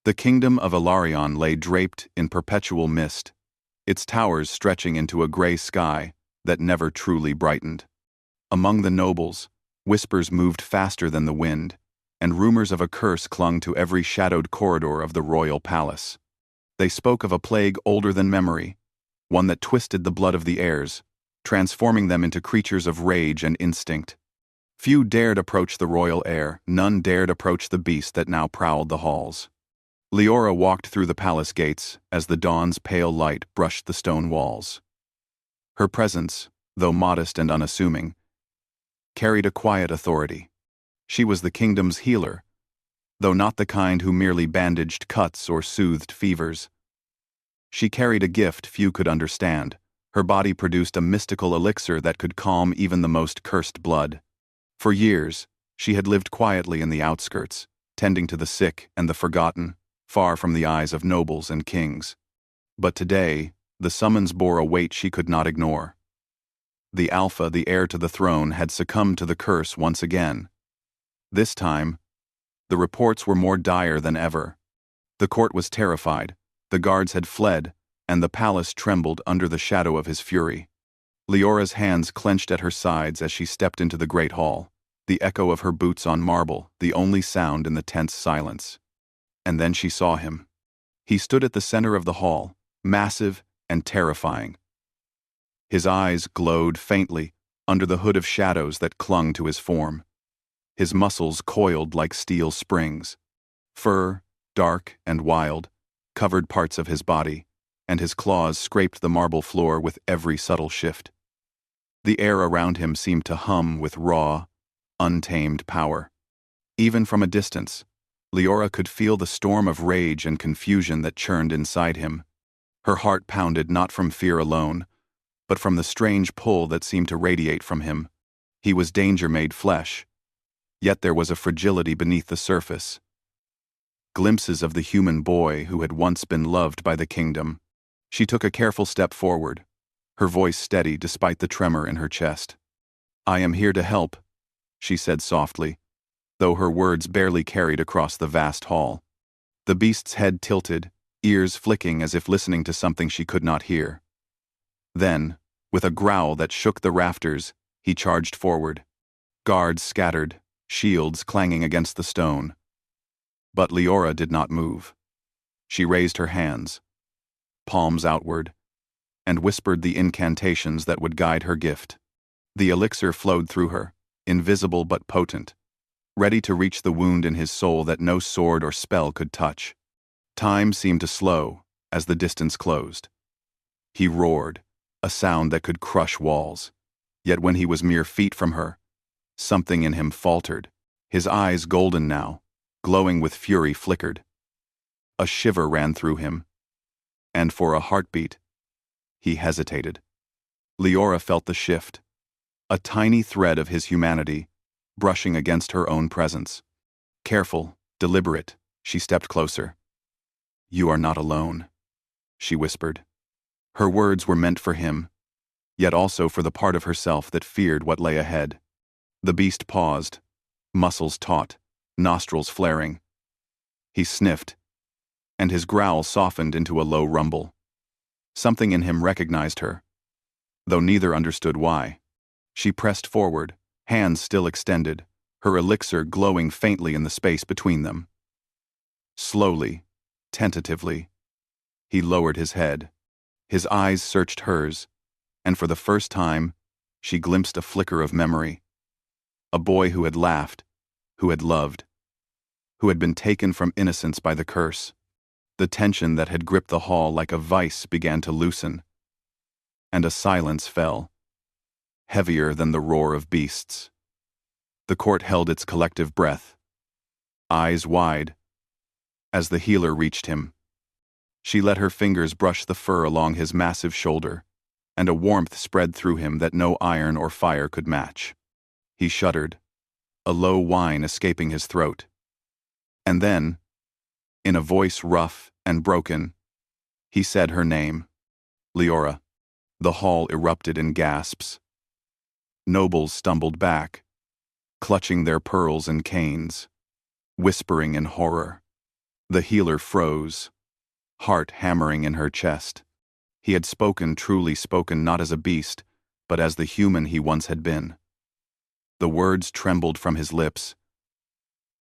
The kingdom of Ilarion lay draped in perpetual mist, its towers stretching into a gray sky that never truly brightened. Among the nobles, whispers moved faster than the wind, and rumors of a curse clung to every shadowed corridor of the royal palace. They spoke of a plague older than memory, one that twisted the blood of the heirs, transforming them into creatures of rage and instinct. Few dared approach the royal heir, none dared approach the beast that now prowled the halls. Leora walked through the palace gates as the dawn's pale light brushed the stone walls. Her presence, though modest and unassuming, carried a quiet authority. She was the kingdom's healer, though not the kind who merely bandaged cuts or soothed fevers. She carried a gift few could understand. Her body produced a mystical elixir that could calm even the most cursed blood. For years, she had lived quietly in the outskirts, tending to the sick and the forgotten, far from the eyes of nobles and kings. But today, the summons bore a weight she could not ignore. The Alpha, the heir to the throne, had succumbed to the curse once again. This time, the reports were more dire than ever. The court was terrified, the guards had fled, and the palace trembled under the shadow of his fury. Leora's hands clenched at her sides as she stepped into the great hall, the echo of her boots on marble, the only sound in the tense silence. And then she saw him. He stood at the center of the hall, massive and terrifying. His eyes glowed faintly under the hood of shadows that clung to his form. His muscles coiled like steel springs. Fur, dark and wild, covered parts of his body, and his claws scraped the marble floor with every subtle shift. The air around him seemed to hum with raw, untamed power. Even from a distance, Leora could feel the storm of rage and confusion that churned inside him. Her heart pounded not from fear alone, but from the strange pull that seemed to radiate from him. He was danger made flesh, yet there was a fragility beneath the surface. Glimpses of the human boy who had once been loved by the kingdom. She took a careful step forward, her voice steady despite the tremor in her chest. "I am here to help," she said softly, though her words barely carried across the vast hall. The beast's head tilted, ears flicking as if listening to something she could not hear. Then, with a growl that shook the rafters, he charged forward. Guards scattered, shields clanging against the stone. But Leora did not move. She raised her hands, palms outward, and whispered the incantations that would guide her gift. The elixir flowed through her, invisible but potent, ready to reach the wound in his soul that no sword or spell could touch. Time seemed to slow as the distance closed. He roared, a sound that could crush walls. Yet when he was mere feet from her, something in him faltered. His eyes, golden now, glowing with fury, flickered. A shiver ran through him, and for a heartbeat, he hesitated. Leora felt the shift, a tiny thread of his humanity brushing against her own presence. Careful, deliberate, she stepped closer. "You are not alone," she whispered. Her words were meant for him, yet also for the part of herself that feared what lay ahead. The beast paused, muscles taut, nostrils flaring. He sniffed, and his growl softened into a low rumble. Something in him recognized her, though neither understood why. She pressed forward, hands still extended, her elixir glowing faintly in the space between them. Slowly, tentatively, he lowered his head. His eyes searched hers, and for the first time, she glimpsed a flicker of memory. A boy who had laughed, who had loved, who had been taken from innocence by the curse. The tension that had gripped the hall like a vice began to loosen, and a silence fell, heavier than the roar of beasts. The court held its collective breath, eyes wide, as the healer reached him. She let her fingers brush the fur along his massive shoulder, and a warmth spread through him that no iron or fire could match. He shuddered, a low whine escaping his throat. And then, in a voice rough and broken, he said her name, Leora. The hall erupted in gasps. Nobles stumbled back, clutching their pearls and canes, whispering in horror. The healer froze, heart hammering in her chest. He had spoken, truly spoken, not as a beast, but as the human he once had been. The words trembled from his lips,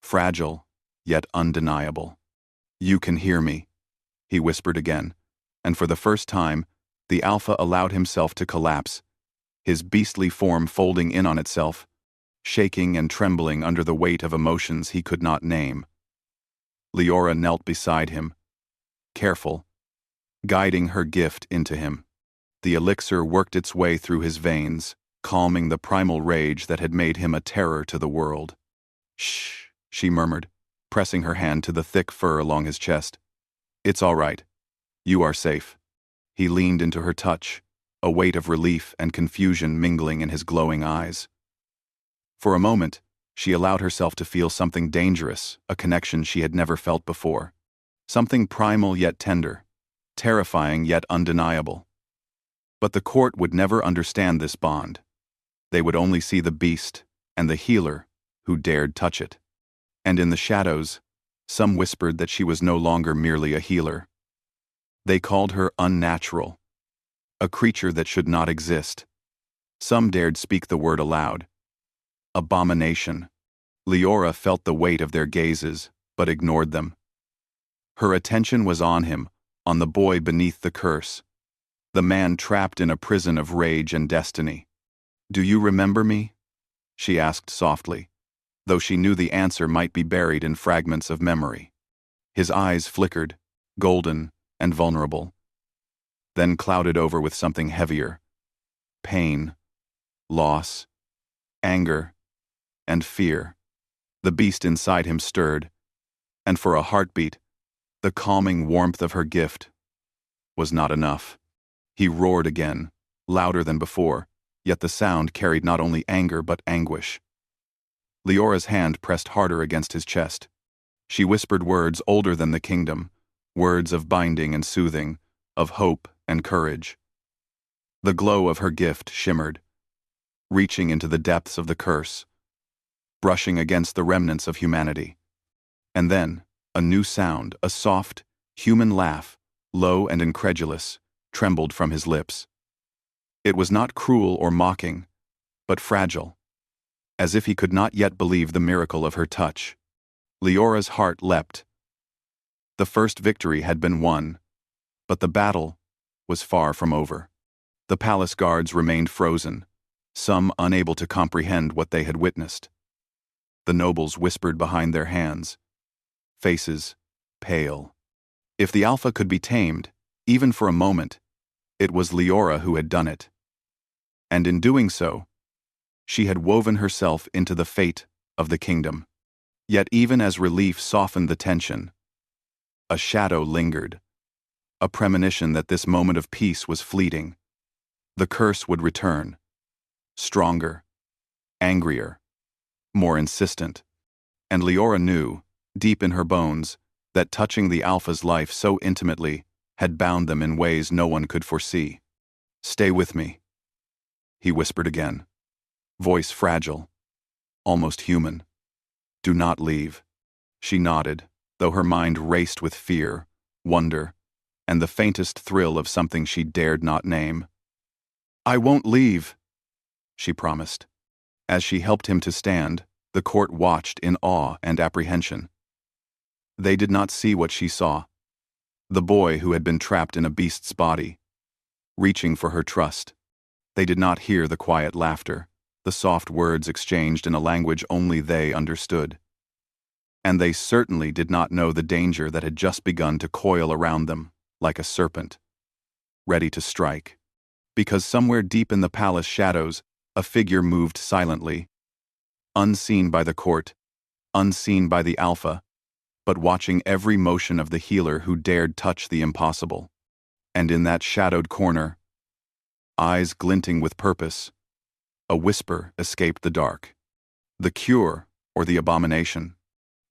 fragile, yet undeniable. "You can hear me," he whispered again, and for the first time, the Alpha allowed himself to collapse, his beastly form folding in on itself, shaking and trembling under the weight of emotions he could not name. Leora knelt beside him, careful, guiding her gift into him. The elixir worked its way through his veins, calming the primal rage that had made him a terror to the world. "Shh," she murmured, pressing her hand to the thick fur along his chest. "It's all right. You are safe." He leaned into her touch, a weight of relief and confusion mingling in his glowing eyes. For a moment, she allowed herself to feel something dangerous, a connection she had never felt before. Something primal yet tender, terrifying yet undeniable. But the court would never understand this bond. They would only see the beast and the healer who dared touch it. And in the shadows, some whispered that she was no longer merely a healer. They called her unnatural, a creature that should not exist. Some dared speak the word aloud. Abomination. Leora felt the weight of their gazes, but ignored them. Her attention was on him, on the boy beneath the curse, the man trapped in a prison of rage and destiny. "Do you remember me?" she asked softly, though she knew the answer might be buried in fragments of memory. His eyes flickered, golden and vulnerable, then clouded over with something heavier: pain, loss, anger, and fear. The beast inside him stirred, and for a heartbeat, the calming warmth of her gift was not enough. He roared again, louder than before, yet the sound carried not only anger but anguish. Leora's hand pressed harder against his chest. She whispered words older than the kingdom, words of binding and soothing, of hope and courage. The glow of her gift shimmered, reaching into the depths of the curse, brushing against the remnants of humanity. And then, a new sound, a soft, human laugh, low and incredulous, trembled from his lips. It was not cruel or mocking, but fragile, as if he could not yet believe the miracle of her touch. Leora's heart leapt. The first victory had been won, but the battle was far from over. The palace guards remained frozen, some unable to comprehend what they had witnessed. The nobles whispered behind their hands, faces pale. If the Alpha could be tamed, even for a moment, it was Leora who had done it. And in doing so, she had woven herself into the fate of the kingdom. Yet even as relief softened the tension, a shadow lingered, a premonition that this moment of peace was fleeting. The curse would return, stronger, angrier, more insistent. And Leora knew, deep in her bones, that touching the Alpha's life so intimately had bound them in ways no one could foresee. "Stay with me," he whispered again, voice fragile, almost human. "Do not leave." She nodded, though her mind raced with fear, wonder, and the faintest thrill of something she dared not name. "I won't leave," she promised. As she helped him to stand, the court watched in awe and apprehension. They did not see what she saw: the boy who had been trapped in a beast's body, reaching for her trust. They did not hear the quiet laughter, the soft words exchanged in a language only they understood. And they certainly did not know the danger that had just begun to coil around them, like a serpent, ready to strike. Because somewhere deep in the palace shadows, a figure moved silently, unseen by the court, unseen by the Alpha, but watching every motion of the healer who dared touch the impossible. And in that shadowed corner, eyes glinting with purpose, a whisper escaped the dark. The cure, or the abomination?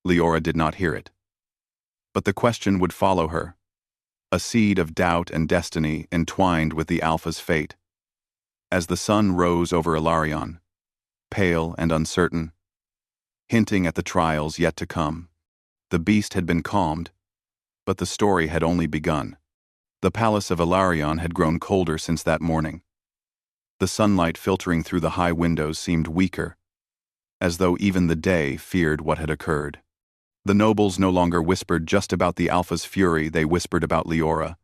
Leora did not hear it. But the question would follow her, a seed of doubt and destiny entwined with the Alpha's fate. As the sun rose over Ilarion, pale and uncertain, hinting at the trials yet to come, the beast had been calmed, But the story had only begun. The palace of Ilarion had grown colder since that morning. The sunlight filtering through the high windows seemed weaker, as though even the day feared what had occurred. The nobles no longer whispered just about the Alpha's fury, they whispered about Leora.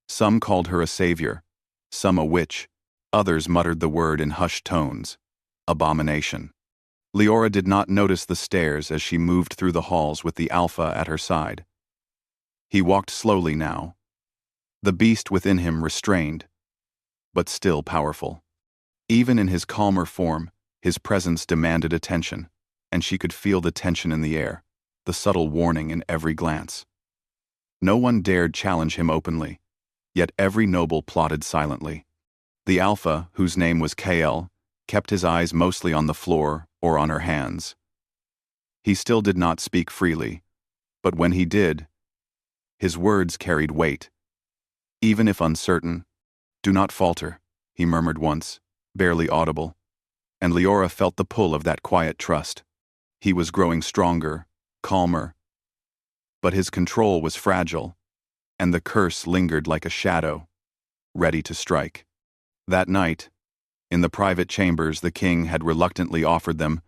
Some called her a savior, some a witch, others muttered the word in hushed tones, Abomination. Leora did not notice the stares as she moved through the halls with the Alpha at her side. He walked slowly now, the beast within him restrained, but still powerful. Even in his calmer form, his presence demanded attention, and she could feel the tension in the air, the subtle warning in every glance. No one dared challenge him openly, yet every noble plotted silently. The Alpha, whose name was Kael, kept his eyes mostly on the floor or on her hands. He still did not speak freely, but when he did, his words carried weight. Even if uncertain, "Do not falter," he murmured once, barely audible, and Leora felt the pull of that quiet trust. He was growing stronger, calmer, but his control was fragile, and the curse lingered like a shadow, ready to strike. That night, in the private chambers the king had reluctantly offered them,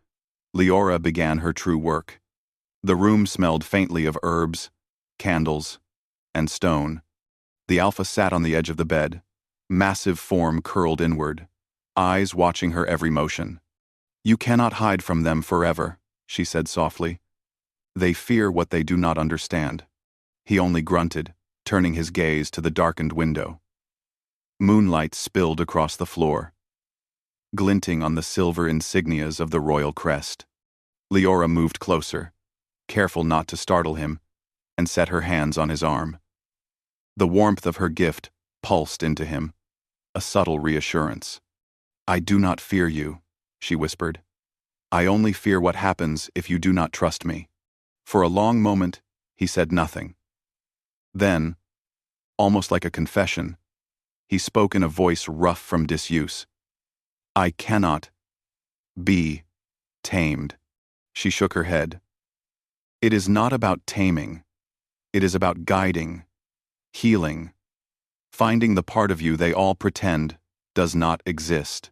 Leora began her true work. The room smelled faintly of herbs, candles, and stone. The Alpha sat on the edge of the bed, massive form curled inward, eyes watching her every motion. "You cannot hide from them forever," she said softly. "They fear what they do not understand." He only grunted, turning his gaze to the darkened window. Moonlight spilled across the floor, glinting on the silver insignias of the royal crest. Leora moved closer, careful not to startle him, and set her hands on his arm. The warmth of her gift pulsed into him, a subtle reassurance. "I do not fear you," she whispered. "I only fear what happens if you do not trust me." For a long moment, he said nothing. Then, almost like a confession, he spoke in a voice rough from disuse. "I cannot be tamed." She shook her head. "It is not about taming. It is about guiding, healing, finding the part of you they all pretend does not exist."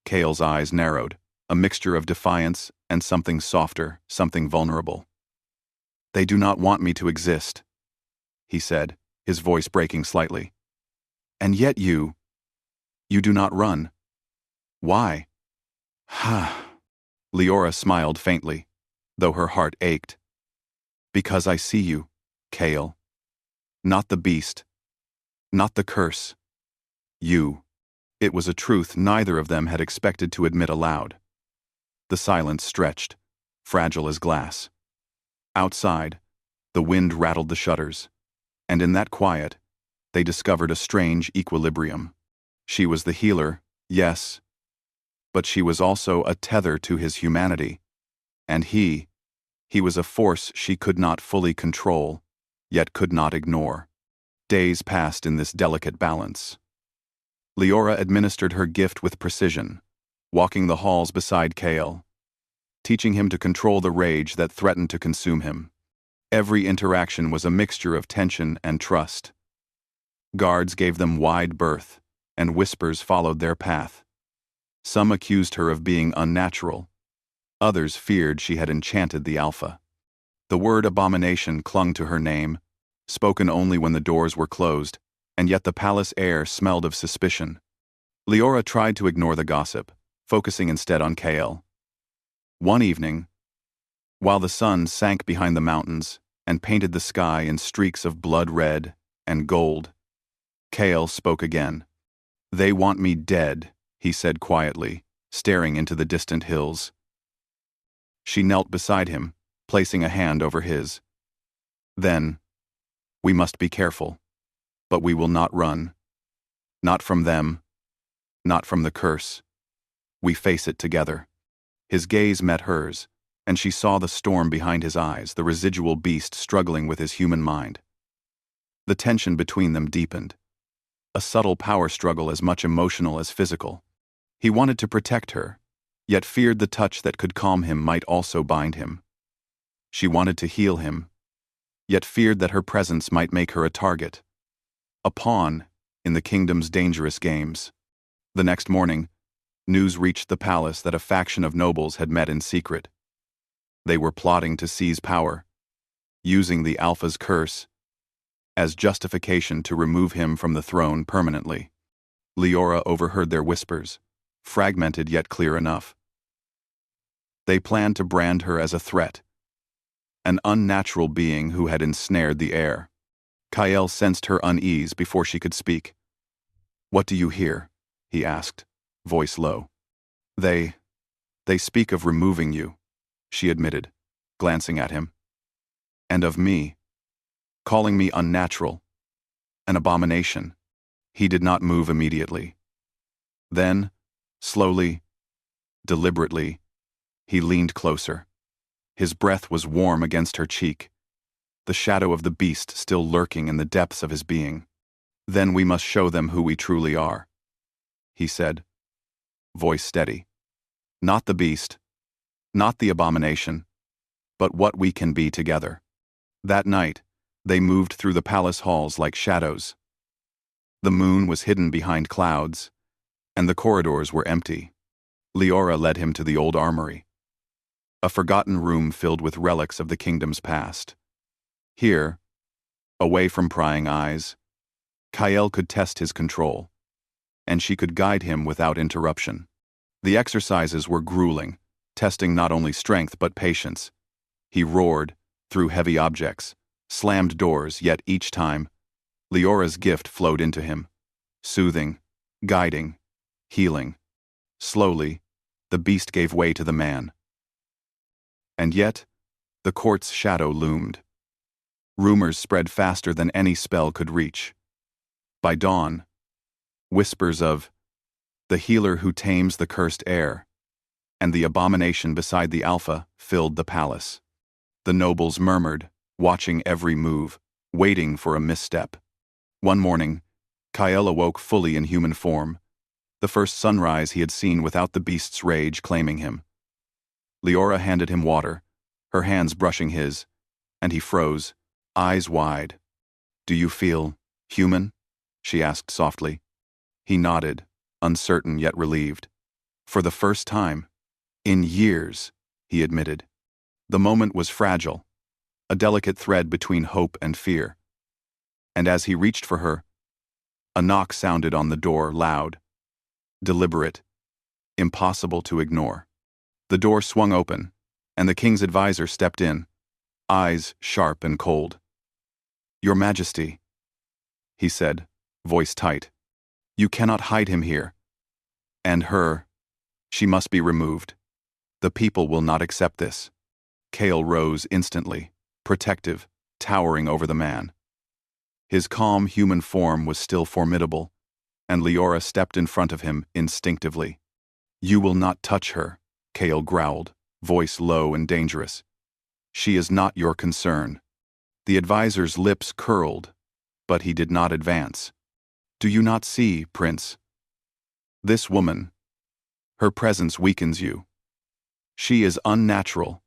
Kael's eyes narrowed, a mixture of defiance and something softer, something vulnerable. "They do not want me to exist," he said, his voice breaking slightly. "And yet you do not run. Why?" "Ha." Leora smiled faintly, though her heart ached. "Because I see you, Kael. Not the beast. Not the curse. You." It was a truth neither of them had expected to admit aloud. The silence stretched, fragile as glass. Outside, the wind rattled the shutters, and in that quiet, they discovered a strange equilibrium. She was the healer, yes, but she was also a tether to his humanity, and he was a force she could not fully control, yet could not ignore. Days passed in this delicate balance. Leora administered her gift with precision, walking the halls beside Kael, teaching him to control the rage that threatened to consume him. Every interaction was a mixture of tension and trust. Guards gave them wide berth, and whispers followed their path. Some accused her of being unnatural. Others feared she had enchanted the Alpha. The word abomination clung to her name, spoken only when the doors were closed, and yet the palace air smelled of suspicion. Leora tried to ignore the gossip, focusing instead on Kael. One evening, while the sun sank behind the mountains and painted the sky in streaks of blood red and gold, Kael spoke again. "They want me dead," he said quietly, staring into the distant hills. She knelt beside him, placing a hand over his. "Then, we must be careful. But we will not run. Not from them. Not from the curse. We face it together." His gaze met hers, and she saw the storm behind his eyes, the residual beast struggling with his human mind. The tension between them deepened, a subtle power struggle as much emotional as physical. He wanted to protect her, yet feared the touch that could calm him might also bind him. She wanted to heal him, yet feared that her presence might make her a target, a pawn in the kingdom's dangerous games. The next morning, news reached the palace that a faction of nobles had met in secret. They were plotting to seize power, using the Alpha's curse as justification to remove him from the throne permanently. Leora overheard their whispers, fragmented yet clear enough. They planned to brand her as a threat, an unnatural being who had ensnared the heir. Kael sensed her unease before she could speak. "What do you hear?" he asked, voice low. They speak of removing you," she admitted, glancing at him. "And of me, calling me unnatural, an abomination." He did not move immediately. Then, slowly, deliberately, he leaned closer. His breath was warm against her cheek, the shadow of the beast still lurking in the depths of his being. "Then we must show them who we truly are," he said, voice steady. "Not the beast, not the abomination, but what we can be together." That night, they moved through the palace halls like shadows. The moon was hidden behind clouds, and the corridors were empty. Leora led him to the old armory, a forgotten room filled with relics of the kingdom's past. Here, away from prying eyes, Kael could test his control, and she could guide him without interruption. The exercises were grueling, testing not only strength but patience. He roared, threw heavy objects, slammed doors, yet each time, Leora's gift flowed into him, soothing, guiding, healing. Slowly, the beast gave way to the man. And yet, the court's shadow loomed. Rumors spread faster than any spell could reach. By dawn, whispers of the healer who tames the cursed heir and the abomination beside the Alpha filled the palace. The nobles murmured, watching every move, waiting for a misstep. One morning, Kael awoke fully in human form, the first sunrise he had seen without the beast's rage claiming him. Leora handed him water, her hands brushing his, and he froze, eyes wide. "Do you feel human?" she asked softly. He nodded, uncertain yet relieved. "For the first time, in years," he admitted. The moment was fragile, a delicate thread between hope and fear. And as he reached for her, a knock sounded on the door, loud, deliberate, impossible to ignore. The door swung open, and the king's advisor stepped in, eyes sharp and cold. "Your Majesty," he said, voice tight, "you cannot hide him here. And her, she must be removed. The people will not accept this." Kael rose instantly, protective, towering over the man. His calm human form was still formidable, and Leora stepped in front of him instinctively. "You will not touch her," Kael growled, voice low and dangerous. "She is not your concern." The advisor's lips curled, but he did not advance. "Do you not see, Prince? This woman, her presence weakens you. She is unnatural,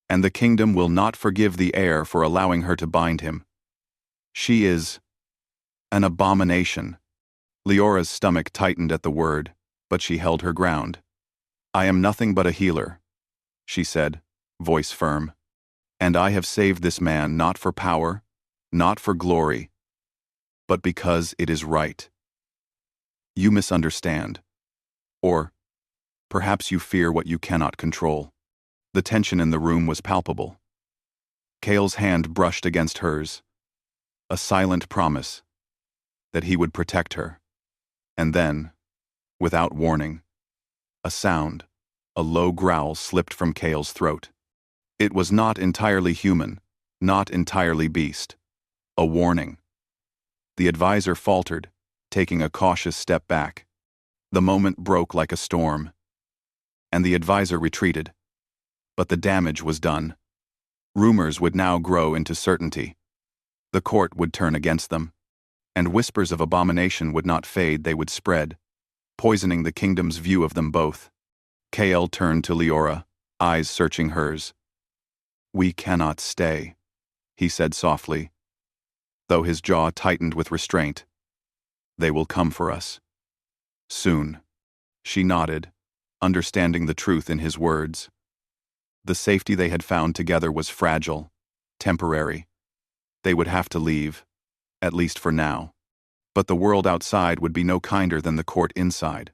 and the kingdom will not forgive the heir for allowing her to bind him. She is an abomination." Leora's stomach tightened at the word, but she held her ground. "I am nothing but a healer," she said, voice firm. "And I have saved this man not for power, not for glory, but because it is right. You misunderstand. Or perhaps you fear what you cannot control." The tension in the room was palpable. Kael's hand brushed against hers, a silent promise that he would protect her. And then, without warning, a sound, a low growl slipped from Kael's throat. It was not entirely human, not entirely beast. A warning. The advisor faltered, taking a cautious step back. The moment broke like a storm, and the advisor retreated. But the damage was done. Rumors would now grow into certainty. The court would turn against them, and whispers of abomination would not fade, they would spread, poisoning the kingdom's view of them both. Kael turned to Leora, eyes searching hers. "We cannot stay," he said softly, though his jaw tightened with restraint. They will come for us. Soon. She nodded, understanding the truth in his words. The safety they had found together was fragile, temporary. They would have to leave, at least for now. But the world outside would be no kinder than the court inside.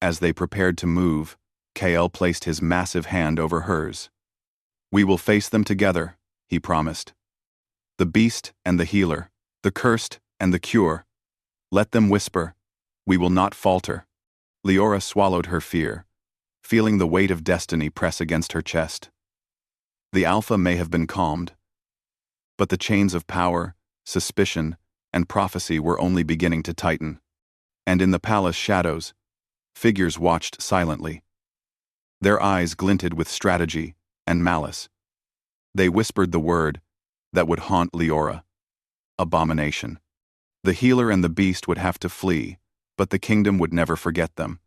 As they prepared to move, Kael placed his massive hand over hers. We will face them together, he promised. The beast and the healer, the cursed and the cure. Let them whisper. We will not falter. Leora swallowed her fear, feeling the weight of destiny press against her chest. The Alpha may have been calmed, but the chains of power, suspicion, and prophecy were only beginning to tighten. And in the palace shadows, figures watched silently. Their eyes glinted with strategy and malice. They whispered the word that would haunt Leora. Abomination. The healer and the beast would have to flee, but the kingdom would never forget them.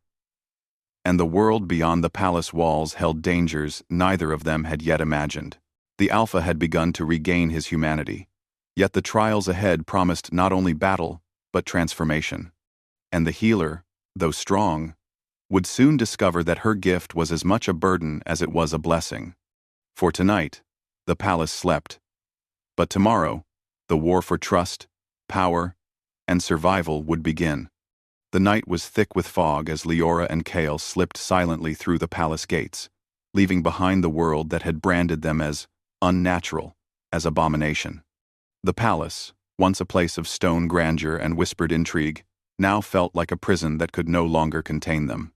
And the world beyond the palace walls held dangers neither of them had yet imagined. The Alpha had begun to regain his humanity, yet the trials ahead promised not only battle, but transformation. And the healer, though strong, would soon discover that her gift was as much a burden as it was a blessing. For tonight, the palace slept. But tomorrow, the war for trust, power, and survival would begin. The night was thick with fog as Leora and Kael slipped silently through the palace gates, leaving behind the world that had branded them as unnatural, as abomination. The palace, once a place of stone grandeur and whispered intrigue, now felt like a prison that could no longer contain them.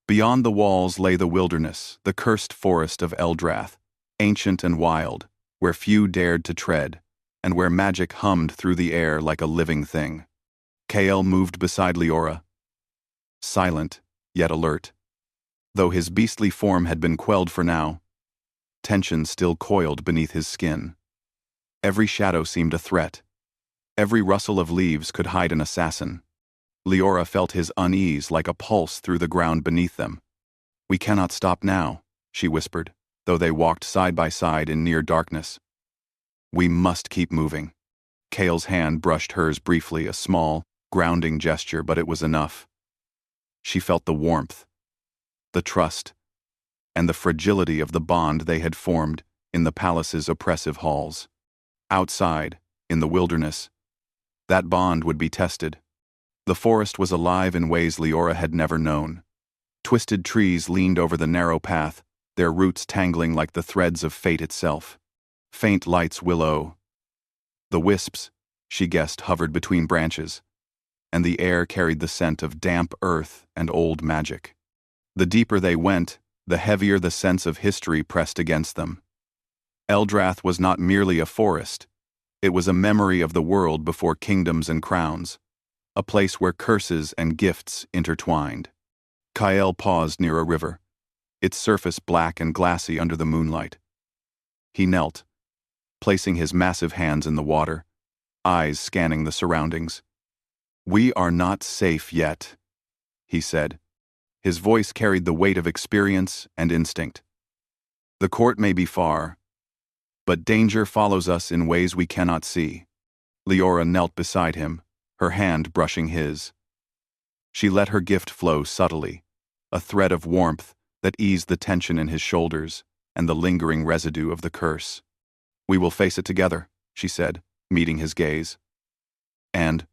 Beyond the walls lay the wilderness, the cursed forest of Eldrath, ancient and wild, where few dared to tread, and where magic hummed through the air like a living thing. Kael moved beside Leora, silent, yet alert. Though his beastly form had been quelled for now, tension still coiled beneath his skin. Every shadow seemed a threat. Every rustle of leaves could hide an assassin. Leora felt his unease like a pulse through the ground beneath them. We cannot stop now, she whispered, though they walked side by side in near darkness. We must keep moving. Kael's hand brushed hers briefly, a small, grounding gesture, but it was enough. She felt the warmth, the trust, and the fragility of the bond they had formed in the palace's oppressive halls. Outside, in the wilderness, that bond would be tested. The forest was alive in ways Leora had never known. Twisted trees leaned over the narrow path, their roots tangling like the threads of fate itself. Faint lights willow. The wisps, she guessed, hovered between branches, and the air carried the scent of damp earth and old magic. The deeper they went, the heavier the sense of history pressed against them. Eldrath was not merely a forest. It was a memory of the world before kingdoms and crowns, a place where curses and gifts intertwined. Kael paused near a river, its surface black and glassy under the moonlight. He knelt, placing his massive hands in the water, eyes scanning the surroundings. We are not safe yet, he said. His voice carried the weight of experience and instinct. The court may be far, but danger follows us in ways we cannot see. Leora knelt beside him, her hand brushing his. She let her gift flow subtly, a thread of warmth that eased the tension in his shoulders and the lingering residue of the curse. We will face it together, she said, meeting his gaze. And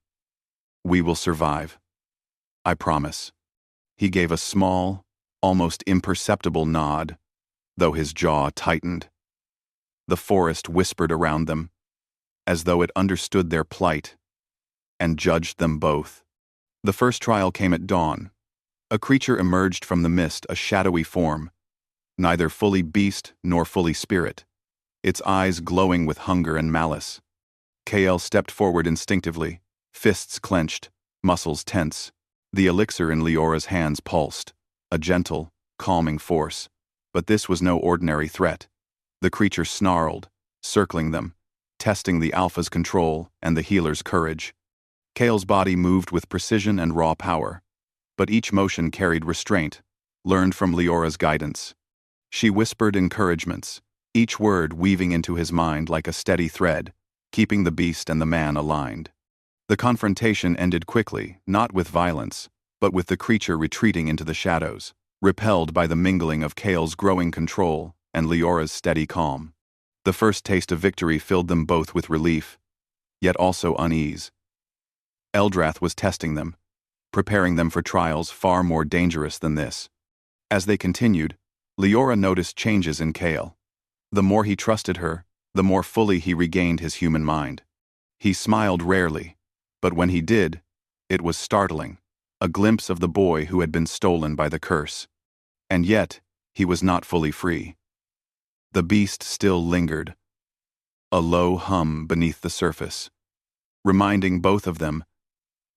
we will survive. I promise. He gave a small, almost imperceptible nod, though his jaw tightened. The forest whispered around them, as though it understood their plight, and judged them both. The first trial came at dawn. A creature emerged from the mist, a shadowy form, neither fully beast nor fully spirit, its eyes glowing with hunger and malice. Kael stepped forward instinctively, fists clenched, muscles tense. The elixir in Leora's hands pulsed, a gentle, calming force. But this was no ordinary threat. The creature snarled, circling them, testing the Alpha's control and the healer's courage. Kael's body moved with precision and raw power, but each motion carried restraint, learned from Leora's guidance. She whispered encouragements, each word weaving into his mind like a steady thread, keeping the beast and the man aligned. The confrontation ended quickly, not with violence, but with the creature retreating into the shadows, repelled by the mingling of Kale's growing control and Leora's steady calm. The first taste of victory filled them both with relief, yet also unease. Eldrath was testing them, preparing them for trials far more dangerous than this. As they continued, Leora noticed changes in Kale. The more he trusted her, the more fully he regained his human mind. He smiled rarely, but when he did, it was startling, a glimpse of the boy who had been stolen by the curse. And yet, he was not fully free. The beast still lingered, a low hum beneath the surface, reminding both of them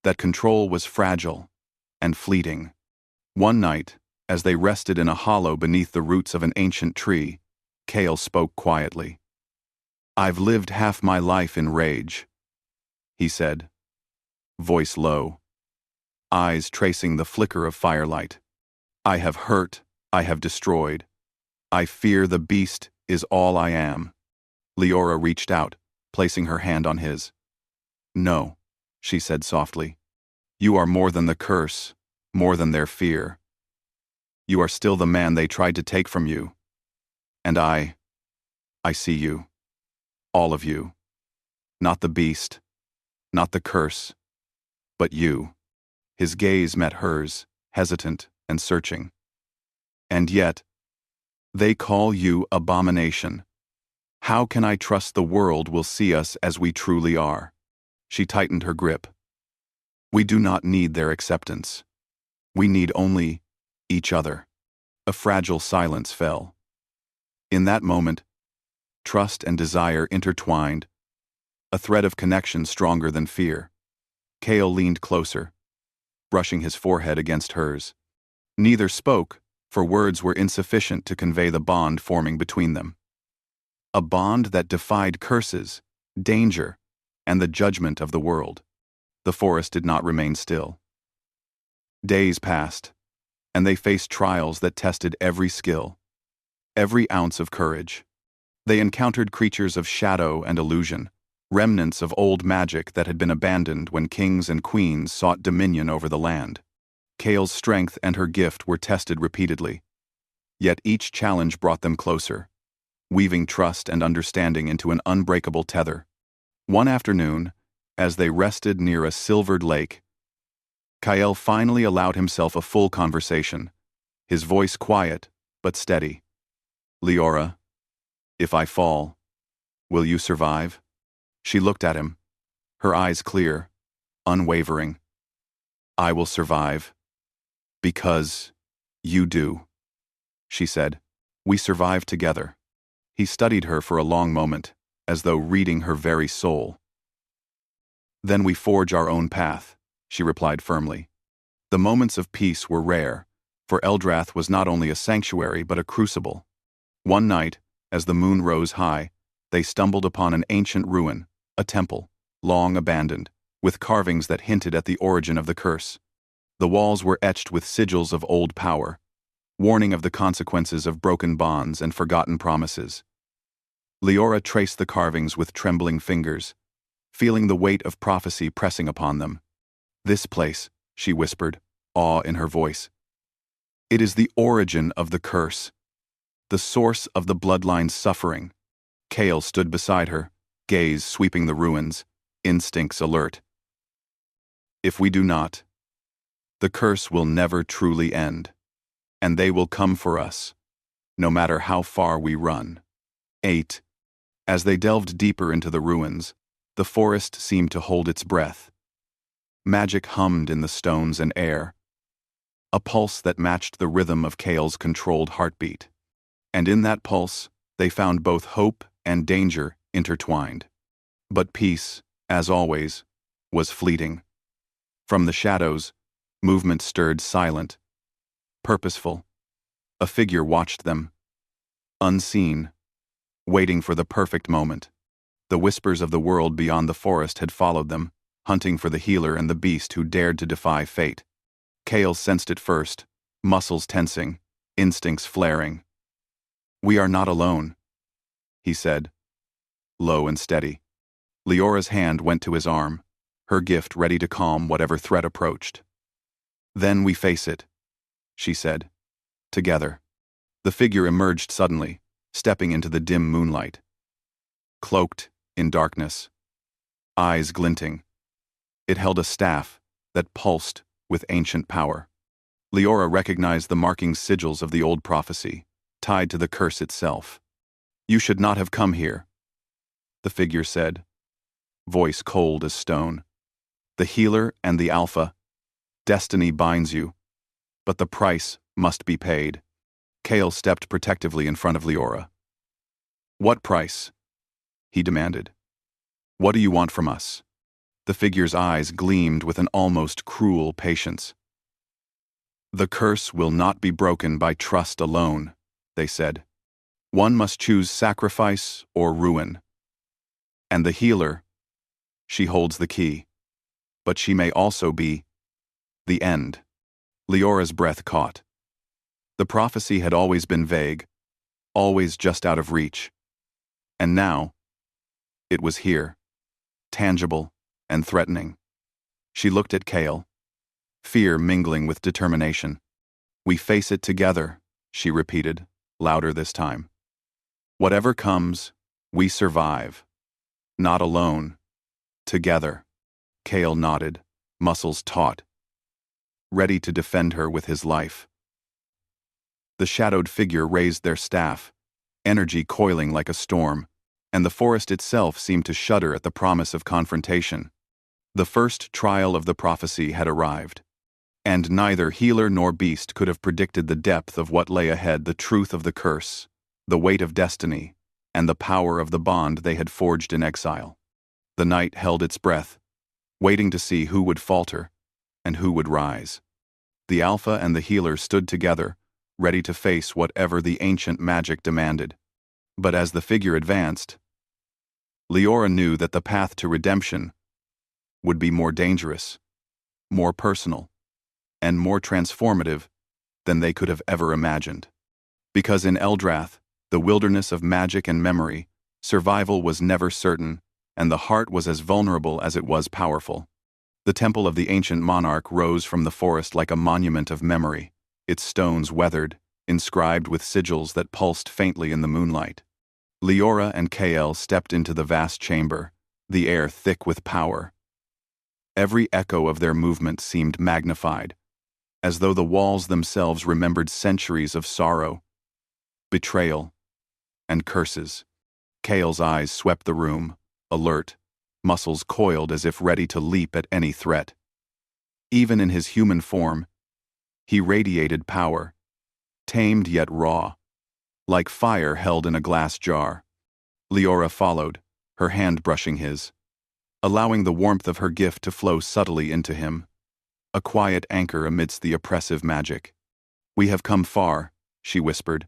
that control was fragile and fleeting. One night, as they rested in a hollow beneath the roots of an ancient tree, Kale spoke quietly. "I've lived half my life in rage," he said, voice low, eyes tracing the flicker of firelight. "I have hurt, I have destroyed. I fear the beast is all I am." Leora reached out, placing her hand on his. "No," she said softly. "You are more than the curse, more than their fear. You are still the man they tried to take from you. And I see you. All of you. Not the beast, not the curse, but you." His gaze met hers, hesitant and searching. "And yet, they call you Abomination. How can I trust the world will see us as we truly are?" She tightened her grip. "We do not need their acceptance. We need only each other." A fragile silence fell. In that moment, trust and desire intertwined, a thread of connection stronger than fear. Kale leaned closer, brushing his forehead against hers. Neither spoke, for words were insufficient to convey the bond forming between them. A bond that defied curses, danger, and the judgment of the world. The forest did not remain still. Days passed, and they faced trials that tested every skill, every ounce of courage. They encountered creatures of shadow and illusion, remnants of old magic that had been abandoned when kings and queens sought dominion over the land. Kale's strength and her gift were tested repeatedly, yet each challenge brought them closer, weaving trust and understanding into an unbreakable tether. One afternoon, as they rested near a silvered lake, Kale finally allowed himself a full conversation, his voice quiet but steady. "Leora, if I fall, will you survive?" She looked at him, her eyes clear, unwavering. "I will survive. Because you do," she said. "We survive together." He studied her for a long moment, as though reading her very soul. "Then we forge our own path," she replied firmly. The moments of peace were rare, for Eldrath was not only a sanctuary but a crucible. One night, as the moon rose high, they stumbled upon an ancient ruin, a temple, long abandoned, with carvings that hinted at the origin of the curse. The walls were etched with sigils of old power, warning of the consequences of broken bonds and forgotten promises. Leora traced the carvings with trembling fingers, feeling the weight of prophecy pressing upon them. "This place," she whispered, awe in her voice. "It is the origin of the curse, the source of the bloodline's suffering." Kale stood beside her, gaze sweeping the ruins, instincts alert. "If we do not, the curse will never truly end, and they will come for us, no matter how far we run." 8. As they delved deeper into the ruins, the forest seemed to hold its breath. Magic hummed in the stones and air, a pulse that matched the rhythm of Kale's controlled heartbeat. And in that pulse, they found both hope and danger intertwined. But peace, as always, was fleeting. From the shadows, movement stirred silent, purposeful. A figure watched them, unseen, waiting for the perfect moment. The whispers of the world beyond the forest had followed them, hunting for the healer and the beast who dared to defy fate. Kale sensed it first, muscles tensing, instincts flaring. "We are not alone," he said, low and steady. Leora's hand went to his arm, her gift ready to calm whatever threat approached. Then we face it, she said. Together. The figure emerged suddenly, stepping into the dim moonlight. Cloaked in darkness, eyes glinting. It held a staff that pulsed with ancient power. Leora recognized the marking sigils of the old prophecy, tied to the curse itself. You should not have come here, the figure said, voice cold as stone. The healer and the alpha, destiny binds you, but the price must be paid. Kale stepped protectively in front of Leora. What price? He demanded. What do you want from us? The figure's eyes gleamed with an almost cruel patience. The curse will not be broken by trust alone, they said. One must choose sacrifice or ruin. And the healer, she holds the key. But she may also be the end. Leora's breath caught. The prophecy had always been vague, always just out of reach. And now, it was here, tangible and threatening. She looked at Kale, fear mingling with determination. We face it together, she repeated, louder this time. Whatever comes, we survive. Not alone. Together. Kale nodded, muscles taut, ready to defend her with his life. The shadowed figure raised their staff, energy coiling like a storm, and the forest itself seemed to shudder at the promise of confrontation. The first trial of the prophecy had arrived, and neither healer nor beast could have predicted the depth of what lay ahead, the truth of the curse, the weight of destiny, and the power of the bond they had forged in exile. The night held its breath, waiting to see who would falter and who would rise. The alpha and the healer stood together, ready to face whatever the ancient magic demanded. But as the figure advanced, Leora knew that the path to redemption would be more dangerous, more personal, and more transformative than they could have ever imagined. Because in Eldrath, the wilderness of magic and memory, survival was never certain, and the heart was as vulnerable as it was powerful. The temple of the ancient monarch rose from the forest like a monument of memory, its stones weathered, inscribed with sigils that pulsed faintly in the moonlight. Leora and Kael stepped into the vast chamber, the air thick with power. Every echo of their movement seemed magnified, as though the walls themselves remembered centuries of sorrow, betrayal, and curses. Kael's eyes swept the room, alert, muscles coiled as if ready to leap at any threat. Even in his human form, he radiated power, tamed yet raw, like fire held in a glass jar. Leora followed, her hand brushing his, allowing the warmth of her gift to flow subtly into him, a quiet anchor amidst the oppressive magic. We have come far, she whispered,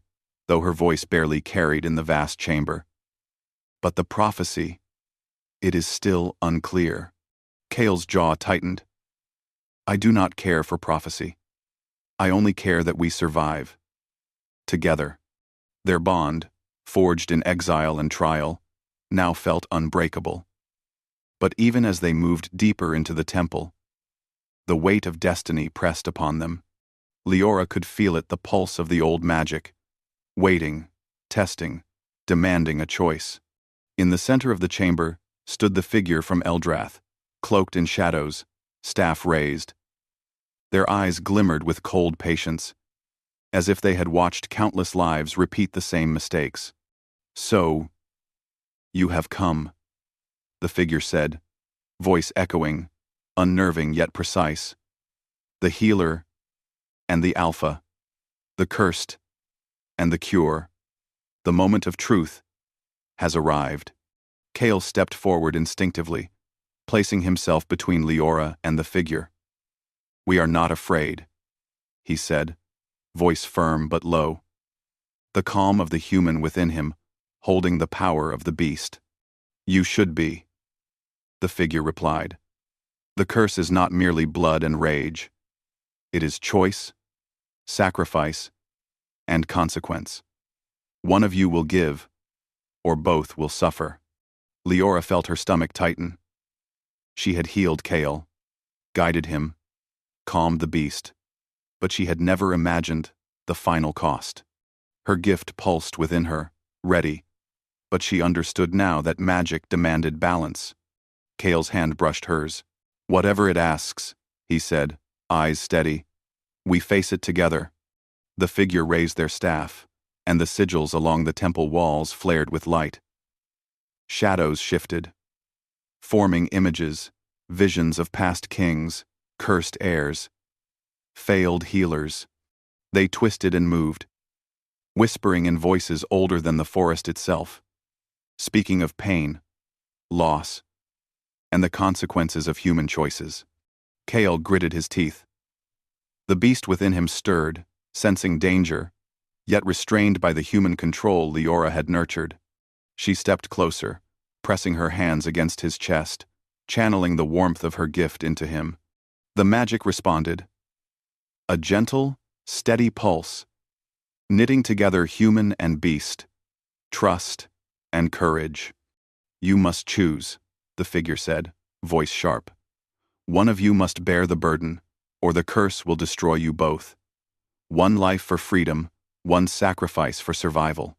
though her voice barely carried in the vast chamber. But the prophecy, it is still unclear. Kael's jaw tightened. I do not care for prophecy. I only care that we survive. Together. Their bond, forged in exile and trial, now felt unbreakable. But even as they moved deeper into the temple, the weight of destiny pressed upon them. Leora could feel it, the pulse of the old magic, waiting, testing, demanding a choice. In the center of the chamber stood the figure from Eldrath, cloaked in shadows, staff raised. Their eyes glimmered with cold patience, as if they had watched countless lives repeat the same mistakes. So, you have come, the figure said, voice echoing, unnerving yet precise. The healer and the alpha, the cursed and the cure, the moment of truth has arrived. Kael stepped forward instinctively, placing himself between Leora and the figure. We are not afraid, he said, voice firm but low, the calm of the human within him, holding the power of the beast. You should be, the figure replied. The curse is not merely blood and rage. It is choice, sacrifice, and consequence. One of you will give, or both will suffer. Leora felt her stomach tighten. She had healed Kale, guided him, calmed the beast, but she had never imagined the final cost. Her gift pulsed within her, ready, but she understood now that magic demanded balance. Kale's hand brushed hers. "Whatever it asks," he said, eyes steady. "We face it together." The figure raised their staff, and the sigils along the temple walls flared with light. Shadows shifted, forming images, visions of past kings, cursed heirs, failed healers. They twisted and moved, whispering in voices older than the forest itself, speaking of pain, loss, and the consequences of human choices. Kale gritted his teeth. The beast within him stirred, sensing danger, yet restrained by the human control Leora had nurtured. She stepped closer, pressing her hands against his chest, channeling the warmth of her gift into him. The magic responded. A gentle, steady pulse, knitting together human and beast, trust and courage. "You must choose," the figure said, voice sharp. "One of you must bear the burden, or the curse will destroy you both. One life for freedom, one sacrifice for survival."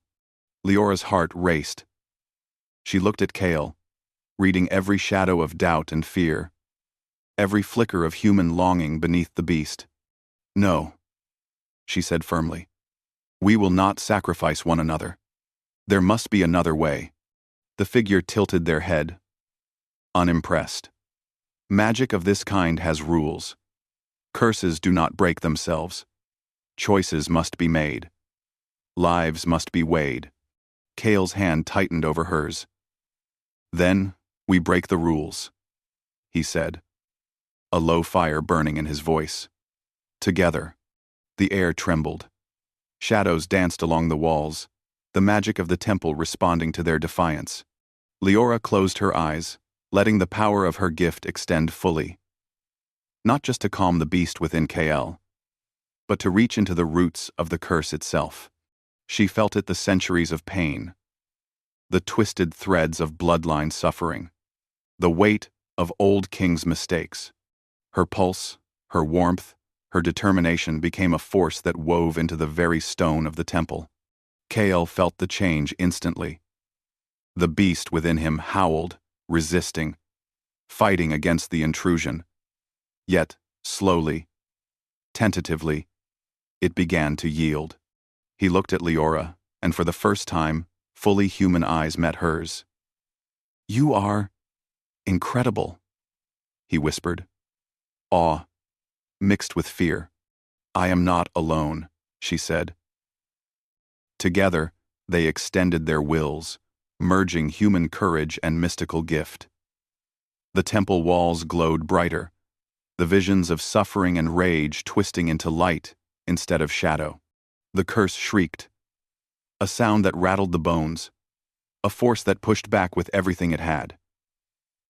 Leora's heart raced. She looked at Kale, reading every shadow of doubt and fear, every flicker of human longing beneath the beast. "No," she said firmly. "We will not sacrifice one another. There must be another way." The figure tilted their head, unimpressed. "Magic of this kind has rules. Curses do not break themselves. Choices must be made. Lives must be weighed." Kale's hand tightened over hers. "Then we break the rules," he said, a low fire burning in his voice. Together, the air trembled. Shadows danced along the walls, the magic of the temple responding to their defiance. Leora closed her eyes, letting the power of her gift extend fully. Not just to calm the beast within KL, but to reach into the roots of the curse itself. She felt it the centuries of pain, the twisted threads of bloodline suffering, the weight of old kings' mistakes. Her pulse, her warmth, her determination became a force that wove into the very stone of the temple. Kael felt the change instantly. The beast within him howled, resisting, fighting against the intrusion. Yet, slowly, tentatively, it began to yield. He looked at Leora, and for the first time, fully human eyes met hers. "You are incredible," he whispered. Awe, mixed with fear. "I am not alone," she said. Together, they extended their wills, merging human courage and mystical gift. The temple walls glowed brighter, the visions of suffering and rage twisting into light instead of shadow. The curse shrieked, a sound that rattled the bones, a force that pushed back with everything it had.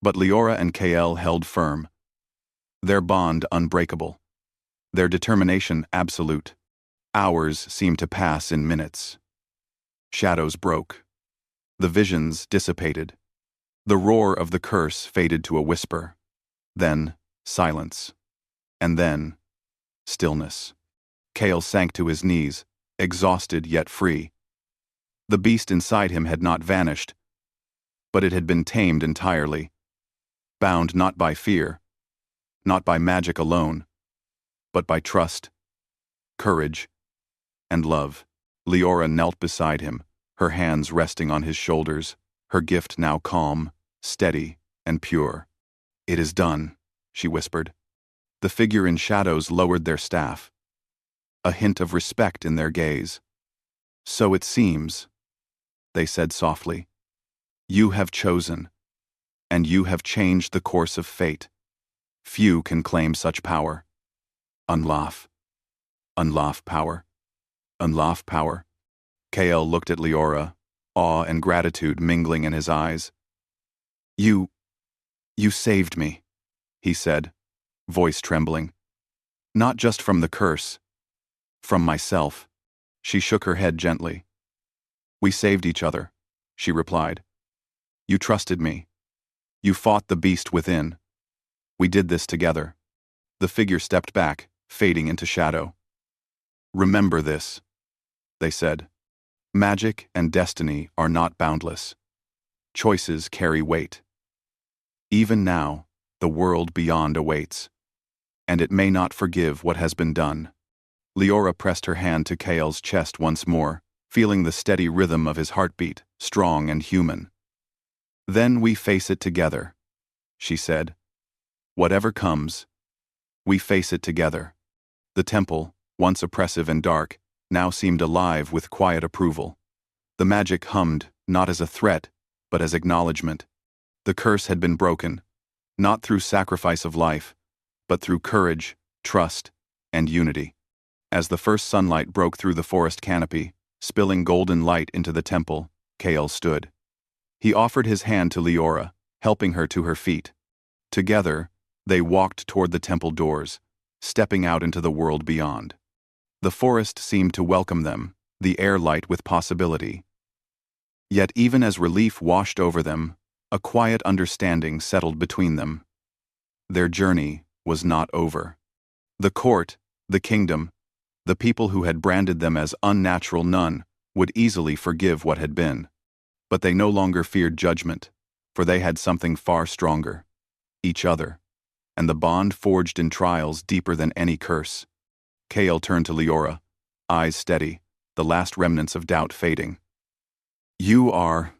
But Leora and Kael held firm, their bond unbreakable, their determination absolute. Hours seemed to pass in minutes. Shadows broke. The visions dissipated. The roar of the curse faded to a whisper. Then, silence. And then, stillness. Kael sank to his knees, exhausted yet free. The beast inside him had not vanished, but it had been tamed entirely, bound not by fear, not by magic alone, but by trust, courage, and love. Leora knelt beside him, her hands resting on his shoulders, her gift now calm, steady, and pure. "It is done," she whispered. The figure in shadows lowered their staff, a hint of respect in their gaze. "So it seems," they said softly. "You have chosen, and you have changed the course of fate. Few can claim such power. Unlaaf. Unlaaf power. Unlaaf power." Kael looked at Leora, awe and gratitude mingling in his eyes. You saved me," he said, voice trembling. "Not just from the curse, from myself." She shook her head gently. "We saved each other," she replied. You trusted me. You fought the beast within. We did this together. The figure stepped back, fading into shadow. Remember this, they said. Magic and destiny are not boundless. Choices carry weight. Even now, the world beyond awaits. And it may not forgive what has been done. Leora pressed her hand to Kael's chest once more, feeling the steady rhythm of his heartbeat, strong and human. Then we face it together, she said. Whatever comes, we face it together. The temple, once oppressive and dark, now seemed alive with quiet approval. The magic hummed, not as a threat, but as acknowledgement. The curse had been broken, not through sacrifice of life, but through courage, trust, and unity. As the first sunlight broke through the forest canopy, spilling golden light into the temple, Kael stood. He offered his hand to Leora, helping her to her feet. Together, they walked toward the temple doors, stepping out into the world beyond. The forest seemed to welcome them, the air light with possibility. Yet even as relief washed over them, a quiet understanding settled between them. Their journey was not over. The court, the kingdom, the people who had branded them as unnatural none would easily forgive what had been. But they no longer feared judgment, for they had something far stronger, each other, and the bond forged in trials deeper than any curse. Kael turned to Leora, eyes steady, the last remnants of doubt fading. You are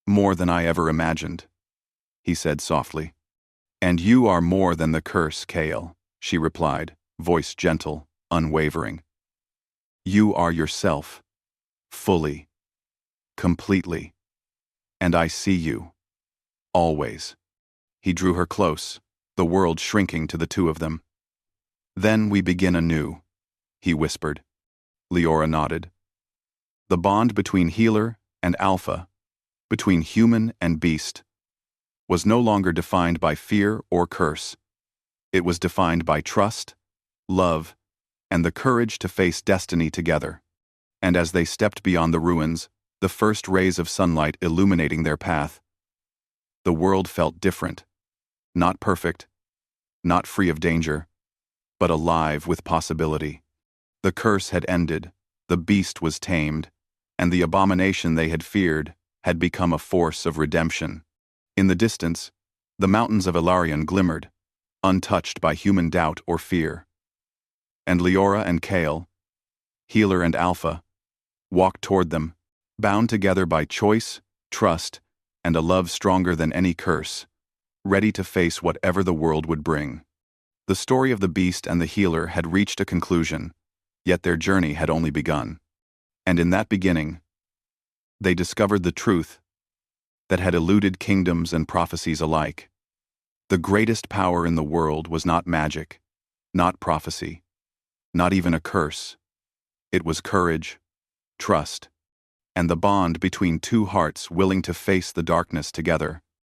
more than I ever imagined, he said softly. And you are more than the curse, Kael, she replied, voice gentle, unwavering. You are yourself, fully, completely. And I see you, always. He drew her close, the world shrinking to the two of them. Then we begin anew, he whispered. Leora nodded. The bond between healer and alpha, between human and beast, was no longer defined by fear or curse. It was defined by trust, love, and the courage to face destiny together. And as they stepped beyond the ruins, the first rays of sunlight illuminating their path, the world felt different. Not perfect, not free of danger, but alive with possibility. The curse had ended, the beast was tamed, and the abomination they had feared had become a force of redemption. In the distance, the mountains of Ilarion glimmered, untouched by human doubt or fear. And Leora and Kael, healer and alpha, walked toward them, bound together by choice, trust, and a love stronger than any curse, ready to face whatever the world would bring. The story of the beast and the healer had reached a conclusion, yet their journey had only begun. And in that beginning, they discovered the truth that had eluded kingdoms and prophecies alike. The greatest power in the world was not magic, not prophecy, not even a curse. It was courage, trust, and the bond between two hearts willing to face the darkness together.